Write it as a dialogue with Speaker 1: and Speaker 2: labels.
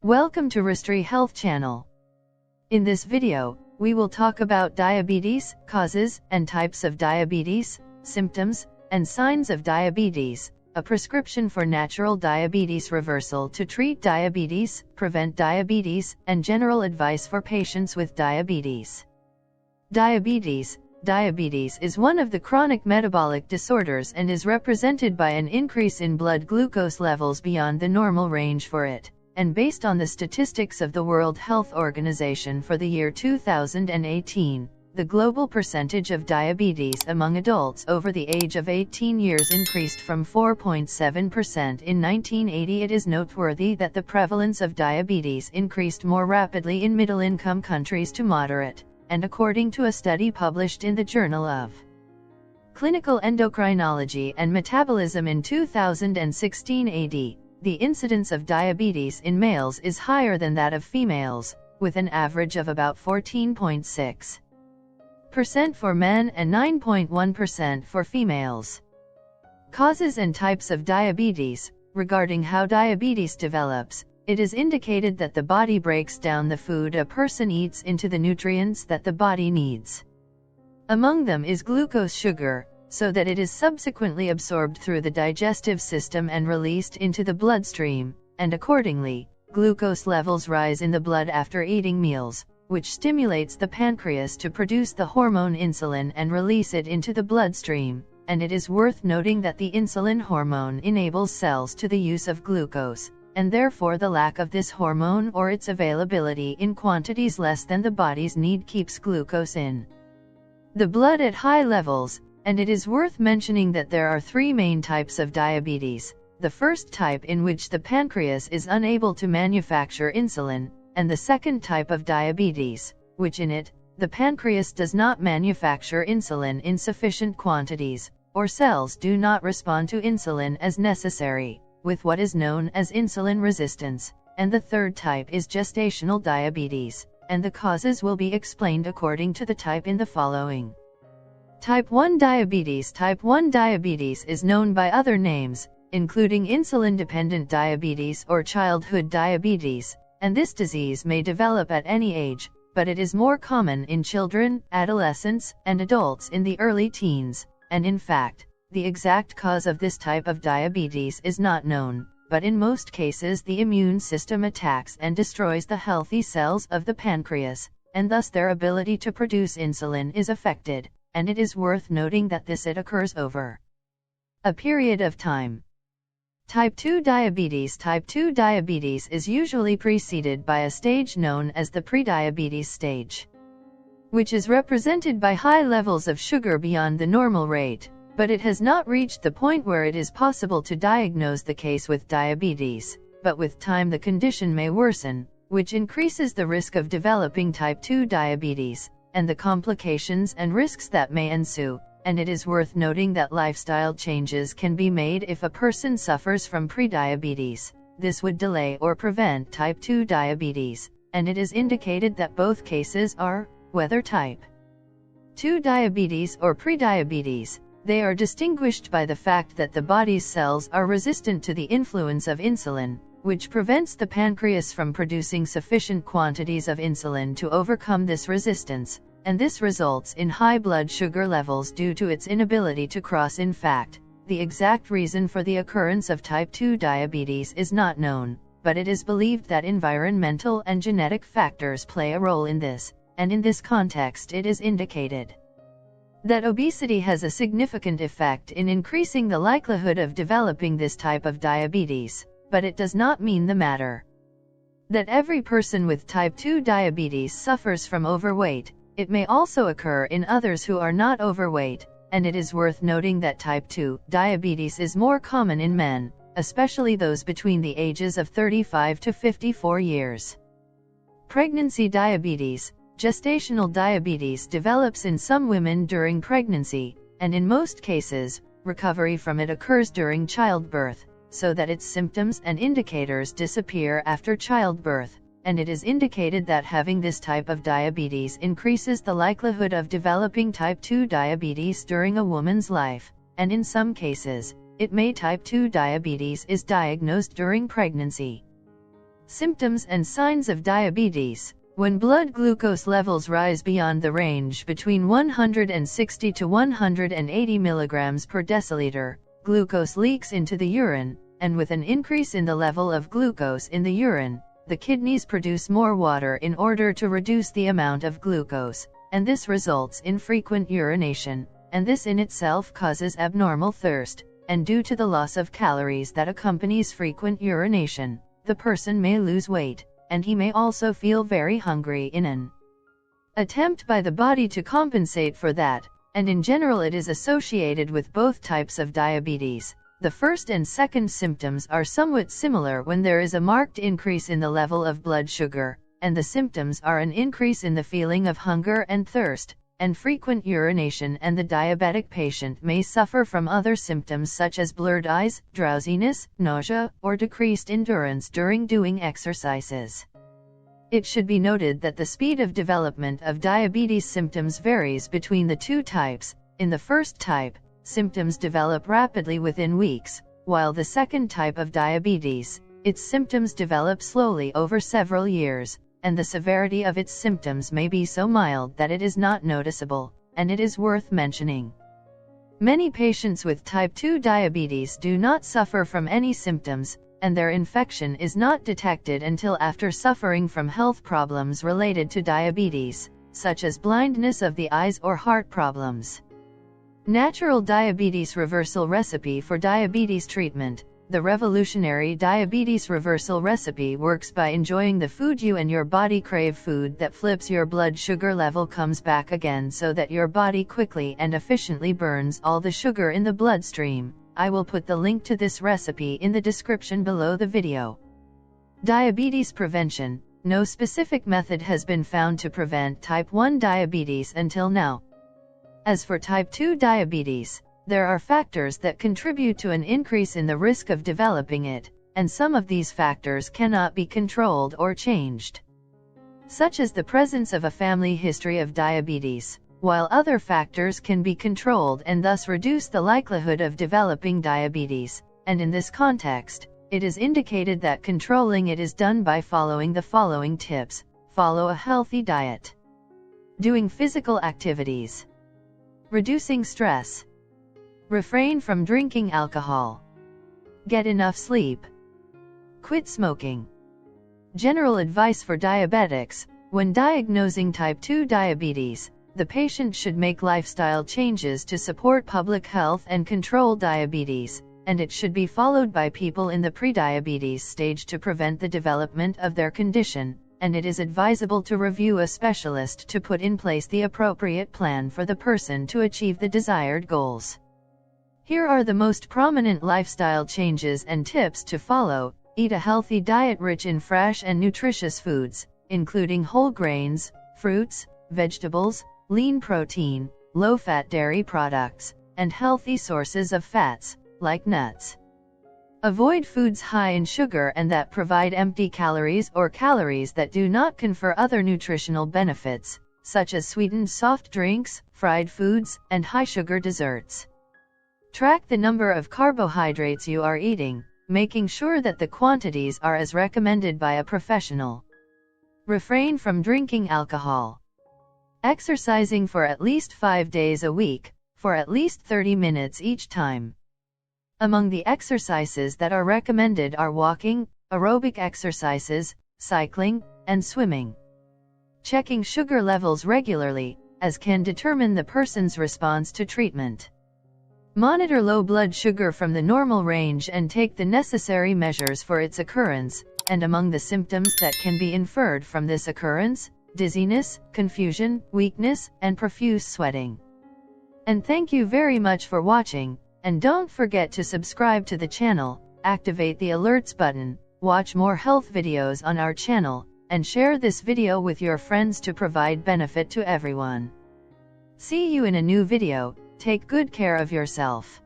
Speaker 1: Welcome to Restry Health Channel. In this video, we will talk about diabetes, causes and types of diabetes, symptoms and signs of diabetes, a prescription for natural diabetes reversal to treat diabetes, prevent diabetes, and general advice for patients with diabetes. Diabetes is one of the chronic metabolic disorders and is represented by an increase in blood glucose levels beyond the normal range for it. And based on the statistics of the World Health Organization for the year 2018, the global percentage of diabetes among adults over the age of 18 years increased from 4.7% in 1980. It is noteworthy that the prevalence of diabetes increased more rapidly in middle-income countries to moderate, and according to a study published in the Journal of Clinical Endocrinology and Metabolism in 2016 AD, the incidence of diabetes in males is higher than that of females, with an average of about 14.6% for men and 9.1% for females. Causes and types of diabetes. Regarding how diabetes develops, it is indicated that the body breaks down the food a person eats into the nutrients that the body needs. Among them is glucose sugar, so that it is subsequently absorbed through the digestive system and released into the bloodstream, and accordingly, glucose levels rise in the blood after eating meals, which stimulates the pancreas to produce the hormone insulin and release it into the bloodstream, and it is worth noting that the insulin hormone enables cells to the use of glucose, and therefore the lack of this hormone or its availability in quantities less than the body's need keeps glucose in the blood at high levels. And it is worth mentioning that there are three main types of diabetes: the first type in which the pancreas is unable to manufacture insulin, and the second type of diabetes, which in it, the pancreas does not manufacture insulin in sufficient quantities, or cells do not respond to insulin as necessary, with what is known as insulin resistance, and the third type is gestational diabetes, and the causes will be explained according to the type in the following. Type 1 diabetes. Type 1 diabetes is known by other names, including insulin-dependent diabetes or childhood diabetes, and this disease may develop at any age, but it is more common in children, adolescents, and adults in the early teens, and in fact, the exact cause of this type of diabetes is not known, but in most cases the immune system attacks and destroys the healthy cells of the pancreas, and thus their ability to produce insulin is affected. And it is worth noting that it occurs over a period of time. Type 2 diabetes. Type 2 diabetes is usually preceded by a stage known as the prediabetes stage, which is represented by high levels of sugar beyond the normal rate, but it has not reached the point where it is possible to diagnose the case with diabetes, but with time the condition may worsen, which increases the risk of developing type 2 diabetes, and the complications and risks that may ensue, and it is worth noting that lifestyle changes can be made if a person suffers from prediabetes. This would delay or prevent type 2 diabetes, and it is indicated that both cases are, whether type 2 diabetes or prediabetes, they are distinguished by the fact that the body's cells are resistant to the influence of insulin, which prevents the pancreas from producing sufficient quantities of insulin to overcome this resistance, and this results in high blood sugar levels due to its inability to cross. In fact, the exact reason for the occurrence of type 2 diabetes is not known, but it is believed that environmental and genetic factors play a role in this, and in this context it is indicated that obesity has a significant effect in increasing the likelihood of developing this type of diabetes. But it does not mean the matter that every person with type 2 diabetes suffers from overweight. It may also occur in others who are not overweight, and it is worth noting that type 2 diabetes is more common in men, especially those between the ages of 35 to 54 years. Pregnancy diabetes. Gestational diabetes develops in some women during pregnancy, and in most cases, recovery from it occurs during childbirth, so that its symptoms and indicators disappear after childbirth, and it is indicated that having this type of diabetes increases the likelihood of developing type 2 diabetes during a woman's life, and in some cases, type 2 diabetes is diagnosed during pregnancy. Symptoms and signs of diabetes. When blood glucose levels rise beyond the range between 160 to 180 milligrams per deciliter, glucose leaks into the urine, and with an increase in the level of glucose in the urine, the kidneys produce more water in order to reduce the amount of glucose, and this results in frequent urination, and this in itself causes abnormal thirst, and due to the loss of calories that accompanies frequent urination, the person may lose weight, and he may also feel very hungry in an attempt by the body to compensate for that, and in general it is associated with both types of diabetes. The first and second symptoms are somewhat similar when there is a marked increase in the level of blood sugar, and the symptoms are an increase in the feeling of hunger and thirst, and frequent urination, and the diabetic patient may suffer from other symptoms such as blurred eyes, drowsiness, nausea, or decreased endurance during doing exercises. It should be noted that the speed of development of diabetes symptoms varies between the two types. In the first type, symptoms develop rapidly within weeks, while the second type of diabetes, its symptoms develop slowly over several years, and the severity of its symptoms may be so mild that it is not noticeable, and it is worth mentioning. Many patients with type 2 diabetes do not suffer from any symptoms, and their infection is not detected until after suffering from health problems related to diabetes, such as blindness of the eyes or heart problems. Natural diabetes reversal recipe for diabetes treatment. The revolutionary diabetes reversal recipe works by enjoying the food you and your body crave. Food that flips your blood sugar level comes back again so that your body quickly and efficiently burns all the sugar in the bloodstream. I will put the link to this recipe in the description below the video. Diabetes prevention. No specific method has been found to prevent type 1 diabetes until now. As for type 2 diabetes, there are factors that contribute to an increase in the risk of developing it, and some of these factors cannot be controlled or changed, such as the presence of a family history of diabetes, while other factors can be controlled and thus reduce the likelihood of developing diabetes, and in this context, it is indicated that controlling it is done by following the following tips. Follow a healthy diet. Doing physical activities. Reducing stress. Refrain from drinking alcohol. Get enough sleep. Quit smoking. General advice for diabetics. When diagnosing type 2 diabetes, the patient should make lifestyle changes to support public health and control diabetes, and it should be followed by people in the prediabetes stage to prevent the development of their condition, and it is advisable to review a specialist to put in place the appropriate plan for the person to achieve the desired goals. Here are the most prominent lifestyle changes and tips to follow. Eat a healthy diet rich in fresh and nutritious foods, including whole grains, fruits, vegetables, lean protein, low-fat dairy products, and healthy sources of fats, like nuts. Avoid foods high in sugar and that provide empty calories or calories that do not confer other nutritional benefits, such as sweetened soft drinks, fried foods, and high-sugar desserts. Track the number of carbohydrates you are eating, making sure that the quantities are as recommended by a professional. Refrain from drinking alcohol. Exercising for at least 5 days a week, for at least 30 minutes each time. Among the exercises that are recommended are walking, aerobic exercises, cycling, and swimming. Checking sugar levels regularly, as can determine the person's response to treatment. Monitor low blood sugar from the normal range and take the necessary measures for its occurrence, and among the symptoms that can be inferred from this occurrence, dizziness, confusion, weakness, and profuse sweating. And thank you very much for watching. And don't forget to subscribe to the channel, activate the alerts button, watch more health videos on our channel, and share this video with your friends to provide benefit to everyone. See you in a new video. Take good care of yourself.